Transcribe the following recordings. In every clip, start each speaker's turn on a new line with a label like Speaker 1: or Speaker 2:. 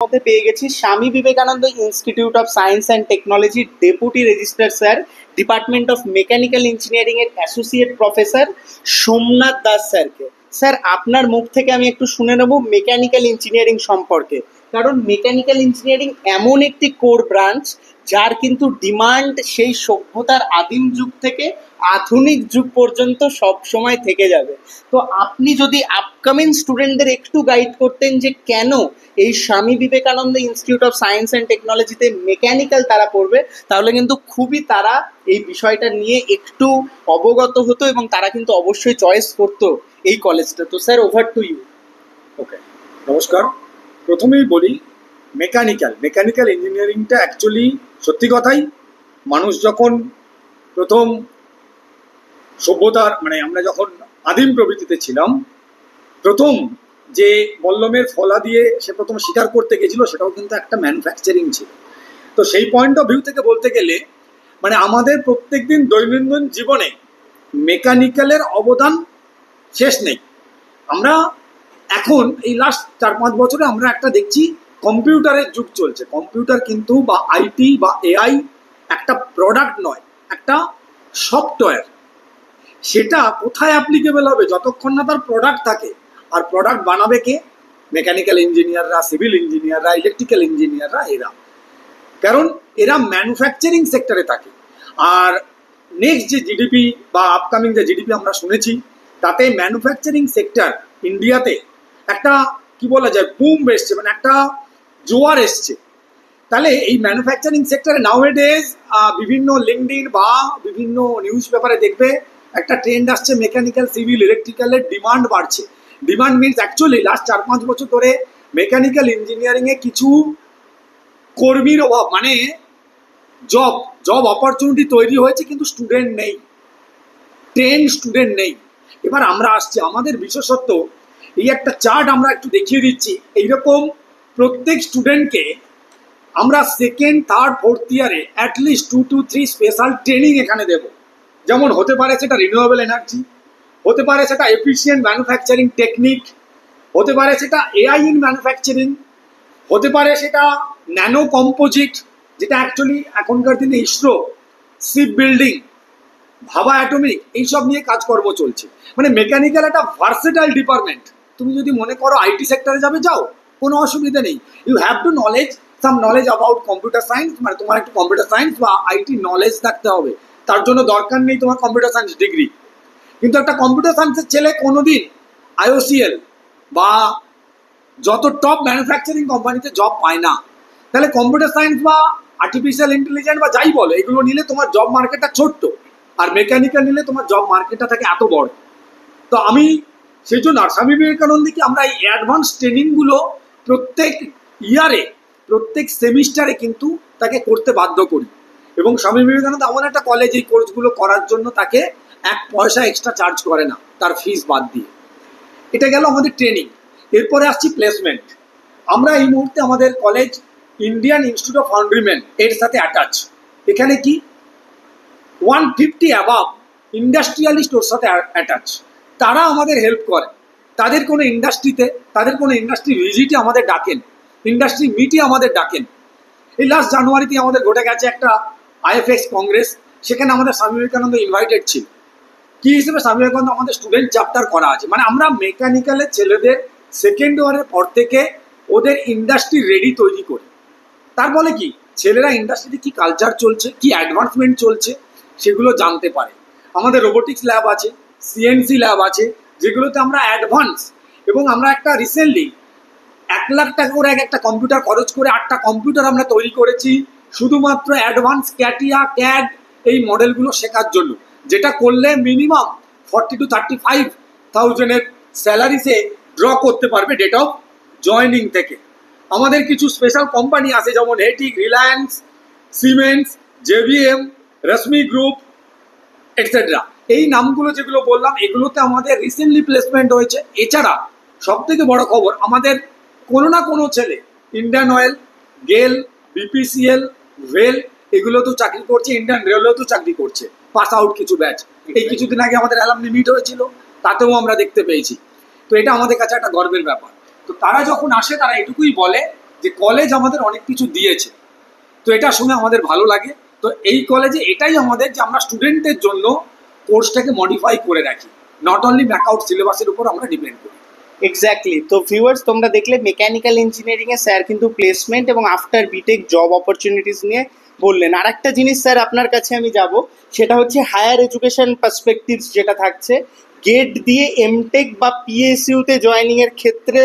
Speaker 1: মধ্যে পেয়ে গেছি Swami Vivekananda institute of science and টেকনোলজির deputy registrar sir, department of mechanical engineering এর অ্যাসোসিয়েট প্রফেসর সোমনাথ দাস স্যারকে। স্যার, আপনার মুখ থেকে আমি একটু শুনে নেব মেকানিক্যাল ইঞ্জিনিয়ারিং সম্পর্কে, কারণ মেকানিক্যাল ইঞ্জিনিয়ারিং এমন একটি কোর ব্রাঞ্চ যার কিন্তু ডিমান্ড সেই সভ্যতার আদিম যুগ থেকে আধুনিক যুগ পর্যন্ত সব সময় থেকে যাবে। তো আপনি যদি আপকামিং স্টুডেন্টদের একটু গাইড করতেন যে কেন এই স্বামী Vivekananda institute of science and টেকনোলজিতে মেকানিক্যাল তারা পড়বে, তাহলে কিন্তু খুবই তারা এই বিষয়টা নিয়ে একটু অবগত হতো এবং তারা কিন্তু অবশ্যই চয়েস করতো এই কলেজটা। তো স্যার, ওভার টু ইউ।
Speaker 2: ওকে, নমস্কার। প্রথমেই বলি, মেকানিক্যাল ইঞ্জিনিয়ারিংটা অ্যাকচুয়ালি সত্যি কথাই মানুষ যখন প্রথম সভ্যতার আমরা যখন আদিম প্রবৃত্তিতে ছিলাম, প্রথম যে বল্লমের ফলা দিয়ে সে প্রথম শিকার করতে গেছিল সেটাও কিন্তু একটা ম্যানুফ্যাকচারিং ছিল। তো সেই পয়েন্ট অফ ভিউ থেকে বলতে গেলে আমাদের প্রত্যেকদিন দৈনন্দিন জীবনে মেকানিক্যালের অবদান শেষ নেই। আমরা এখন এই লাস্ট 4-5 বছরে আমরা একটা দেখছি কম্পিউটারের যুগ চলছে। কম্পিউটার কিন্তু বা আইটি বা এআই একটা প্রোডাক্ট নয়, একটা সফটওয়্যার। সেটা কোথায় অ্যাপ্লিকেবল হবে যতক্ষণ না তার প্রোডাক্ট থাকে। আর প্রোডাক্ট বানাবে কে? মেকানিক্যাল ইঞ্জিনিয়াররা, সিভিল ইঞ্জিনিয়াররা, ইলেকট্রিক্যাল ইঞ্জিনিয়াররা, এরা। কারণ এরা ম্যানুফ্যাকচারিং সেক্টরে থাকে। আর নেক্সট যে জিডিপি বা আপকামিং যে জিডিপি আমরা শুনেছি, তাতে ম্যানুফ্যাকচারিং সেক্টর ইন্ডিয়াতে একটা কি বলা যায় বুম এসছে, একটা জোয়ার এসছে। তাহলে এই ম্যানুফ্যাকচারিং সেক্টরে নাওএডেজ বিভিন্ন লিঙ্কডইন বা বিভিন্ন নিউজ পেপারে দেখবে একটা ট্রেন্ড আসছে, মেকানিক্যাল, সিভিল, ইলেকট্রিক্যালের ডিমান্ড বাড়ছে। ডিমান্ড মিনস অ্যাকচুয়ালি লাস্ট 4-5 বছর ধরে মেকানিক্যাল ইঞ্জিনিয়ারিংয়ে কিছু কর্মীর অভাব, জব অপরচুনিটি তৈরি হয়েছে, কিন্তু স্টুডেন্ট নেই, ট্রেন স্টুডেন্ট নেই। এবার আমরা আসছি, আমাদের বিশেষত্ব এই একটা চার্ট আমরা একটু দেখিয়ে দিচ্ছি। এইরকম প্রত্যেক স্টুডেন্টকে আমরা সেকেন্ড, থার্ড, ফোর্থ ইয়ারে অ্যাটলিস্ট 2 to 3 স্পেশাল ট্রেনিং এখানে দেব। যেমন হতে পারে সেটা রিনিউয়েবল এনার্জি, হতে পারে সেটা এফিসিয়েন্ট ম্যানুফ্যাকচারিং টেকনিক, হতে পারে সেটা এআই ইন ম্যানুফ্যাকচারিং, হতে পারে সেটা ন্যানো কম্পোজিট, যেটা অ্যাকচুয়ালি এখনকার দিনে ইসরো, শিপ বিল্ডিং, ভাবা অ্যাটমিক, এইসব নিয়ে কাজকর্ম চলছে। মেকানিক্যাল একটা ভার্সেটাইল ডিপার্টমেন্ট। তুমি যদি মনে করো আইটি সেক্টরে যাবে, যাও, কোনো অসুবিধা নেই। You have to some knowledge about computer science, তোমার একটু কম্পিউটার সায়েন্স বা আইটি নলেজ থাকতে হবে। তার জন্য দরকার নেই তোমার কম্পিউটার সায়েন্স ডিগ্রি। কিন্তু একটা কম্পিউটার সায়েন্সের ছেলে কোনোদিন আইওসিএল বা যত টপ ম্যানুফ্যাকচারিং কোম্পানিতে জব পায় না। তাহলে কম্পিউটার সায়েন্স বা আর্টিফিশিয়াল ইন্টেলিজেন্স বা যাই বলো, এগুলো নিলে তোমার জব মার্কেটটা ছোট্ট, আর মেকানিক্যাল নিলে তোমার জব মার্কেটটা থাকে এত বড়। তো আমি সেই জন্য স্বামী বিবেকানন্দকে আমরা এই অ্যাডভান্স ট্রেনিংগুলো প্রত্যেক ইয়ারে, প্রত্যেক সেমিস্টারে কিন্তু তাকে করতে বাধ্য করি। এবং স্বামী বিবেকানন্দ এমন একটা কলেজ, এই কোর্সগুলো করার জন্য তাকে 1 পয়সা এক্সট্রা চার্জ করে না, তার ফিস বাদ দিয়ে। এটা গেল আমাদের ট্রেনিং। এরপরে আসছি প্লেসমেন্ট। আমরা এই মুহূর্তে আমাদের কলেজ ইন্ডিয়ান ইনস্টিটিউট অফ ফাউন্ড্রিম্যান এর সাথে অ্যাটাচ। এখানে কি 150 অ্যাবাভ ইন্ডাস্ট্রিয়ালিস্ট ওর সাথে অ্যাটাচ। তারা আমাদের হেল্প করে। তাদের কোনো ইন্ডাস্ট্রি ভিজিটে আমাদের ডাকেন, ইন্ডাস্ট্রি মিটে আমাদের ডাকেন। এই লাস্ট জানুয়ারিতে আমাদের ঘটে গেছে একটা আইএফএক্স কংগ্রেস, সেখানে আমাদের স্বামী বিবেকানন্দ ইনভাইটেড ছিল। কি হিসেবে? স্বামী বিবেকানন্দ আমাদের স্টুডেন্ট চ্যাপ্টার করা আছে। আমরা মেকানিক্যালের ছেলেদের সেকেন্ড ইয়ারের পর থেকে ওদের ইন্ডাস্ট্রি রেডি তৈরি করি। তার ফলে কি, ছেলেরা ইন্ডাস্ট্রিতে কি কালচার চলছে, কি অ্যাডভান্সমেন্ট চলছে, সেগুলো জানতে পারে। আমাদের রোবোটিক্স ল্যাব আছে, সিএনসি ল্যাব আছে, যেগুলোতে আমরা অ্যাডভান্স। এবং আমরা একটা রিসেন্টলি 1 লাখ টাকা করে একটা কম্পিউটার খরচ করে 8টা কম্পিউটার আমরা তৈরি করেছি, শুধুমাত্র অ্যাডভান্স ক্যাটিয়া, ক্যাড এই মডেলগুলো শেখার জন্য। যেটা করলে minimum 40 to 35,000 salary say draw করতে পারবে ডেট অফ জয়নিং থেকে। আমাদের কিছু স্পেশাল কোম্পানি আছে, যেমন হেটিক, রিলায়েন্স, সিমেন্স, জেভিএম, রশ্মি গ্রুপ, এটসেট্রা। এই নামগুলো যেগুলো বললাম, এগুলোতে আমাদের রিসেন্টলি প্লেসমেন্ট হয়েছে। এছাড়া সব থেকে বড় খবর, আমাদের কোনো না কোনো ছেলে ইন্ডিয়ান অয়েল, গেল, বিপিসিএল, রেল এগুলোতেও চাকরি করছে, ইন্ডিয়ান রেলওয়েতেও চাকরি করছে, পাস আউট কিছু ব্যাচ। এই কিছুদিন আগে আমাদের অ্যালামনি মিট হয়েছিল, তাতেও আমরা দেখতে পেয়েছি। তো এটা আমাদের কাছে একটা গর্বের ব্যাপার। তো তারা যখন আসে, তারা এটুকুই বলে যে কলেজ আমাদের অনেক কিছু দিয়েছে, তো এটা শুনে আমাদের ভালো লাগে। তো এই কলেজে এটাই আমাদের যে আমরা স্টুডেন্টের জন্য কোর্সটাকে মডিফাই করে রাখি, নট অনলি ব্যাকআউট সিলেবাসের উপর আমরা ডিপেন্ড করি।
Speaker 1: এক্স্যাক্টলি। তো ভিউয়ার্স, তোমরা দেখলে মেকানিক্যাল ইঞ্জিনিয়ারিং এ স্যার কিন্তু প্লেসমেন্ট এবং আফটার বিটেক জব অপরচুনিটিস নিয়ে বললেন। আর একটা জিনিস স্যার আপনার কাছে আমি যাব, সেটা হচ্ছে হায়ার এডুকেশন পার্সপেক্টিভস যেটা থাকছে, গেট দিয়ে এমটেক বা পিএসইউতে জয়েনিং এর ক্ষেত্রে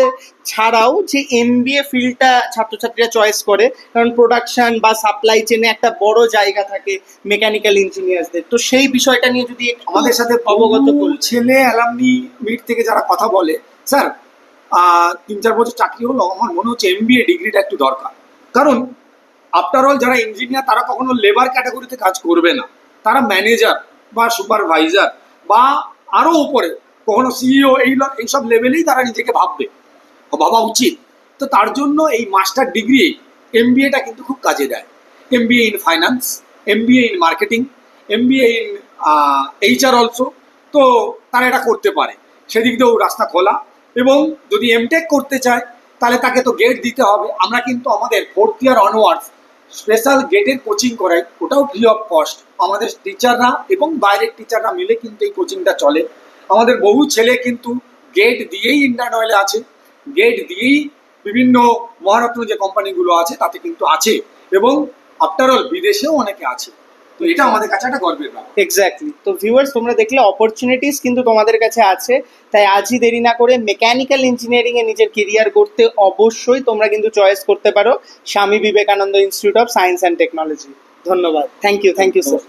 Speaker 1: ছাড়াও যে এমবিএ ফিল্ডটা ছাত্রছাত্রীরা চয়েস করে, কারণ প্রোডাকশন বা সাপ্লাই চেনে একটা বড় জায়গা থাকে মেকানিক্যাল ইঞ্জিনিয়ারদের, তো সেই বিষয়টা নিয়ে যদি
Speaker 2: আমাদের সাথে
Speaker 1: অবগত
Speaker 2: বহু
Speaker 1: করুন।
Speaker 2: ছেলে অ্যালামনি মিট থেকে যারা কথা বলে, স্যার 3-4 বছর চাকরি হলো, আমার মনে হচ্ছে এমবিএ ডিগ্রিটা একটু দরকার। কারণ আফটার অল যারা ইঞ্জিনিয়ার তারা কখনো লেবার ক্যাটাগরিতে কাজ করবে না, তারা ম্যানেজার বা সুপারভাইজার বা আরও উপরে কখনো সিইও এইসব লেভেলেই তারা নিজেকে ভাবা উচিত। তো তার জন্য এই মাস্টার ডিগ্রি এমবিএটা কিন্তু খুব কাজে দেয়। MBA in finance, MBA in marketing, MBA in HR also, তো তারা এটা করতে পারে, সেদিক দিয়েও রাস্তা খোলা। এবং যদি এমটেক করতে চায় তাহলে তাকে তো গেট দিতে হবে। আমরা কিন্তু আমাদের 4th ইয়ার অনওয়ার্ডস স্পেশাল গেটের কোচিং করাই, ওটাও ফ্রি অফ কস্ট। আমাদের টিচাররা এবং বাইরের টিচাররা মিলে কিন্তু এই কোচিংটা চলে। আমাদের বহু ছেলে কিন্তু গেট দিয়েই ইন্ডিয়ান অয়েলে আছে, গেট দিয়েই বিভিন্ন মহারত্ন যে কোম্পানিগুলো আছে তাতে কিন্তু আছে, এবং আফটার অল বিদেশেও অনেকে আছে। তো এটা আমাদের কাছে একটা গর্বের ব্যাপার।
Speaker 1: এক্স্যাক্টলি। তো ভিউয়ার্স, তোমরা দেখলে অপরচুনিটিস কিন্তু তোমাদের কাছে আছে, তাই আজই দেরি না করে মেকানিক্যাল ইঞ্জিনিয়ারিং এ নিজের কেরিয়ার করতে অবশ্যই তোমরা কিন্তু চয়েস করতে পারো Swami Vivekananda institute of science and technology. ধন্যবাদ। Thank you sir.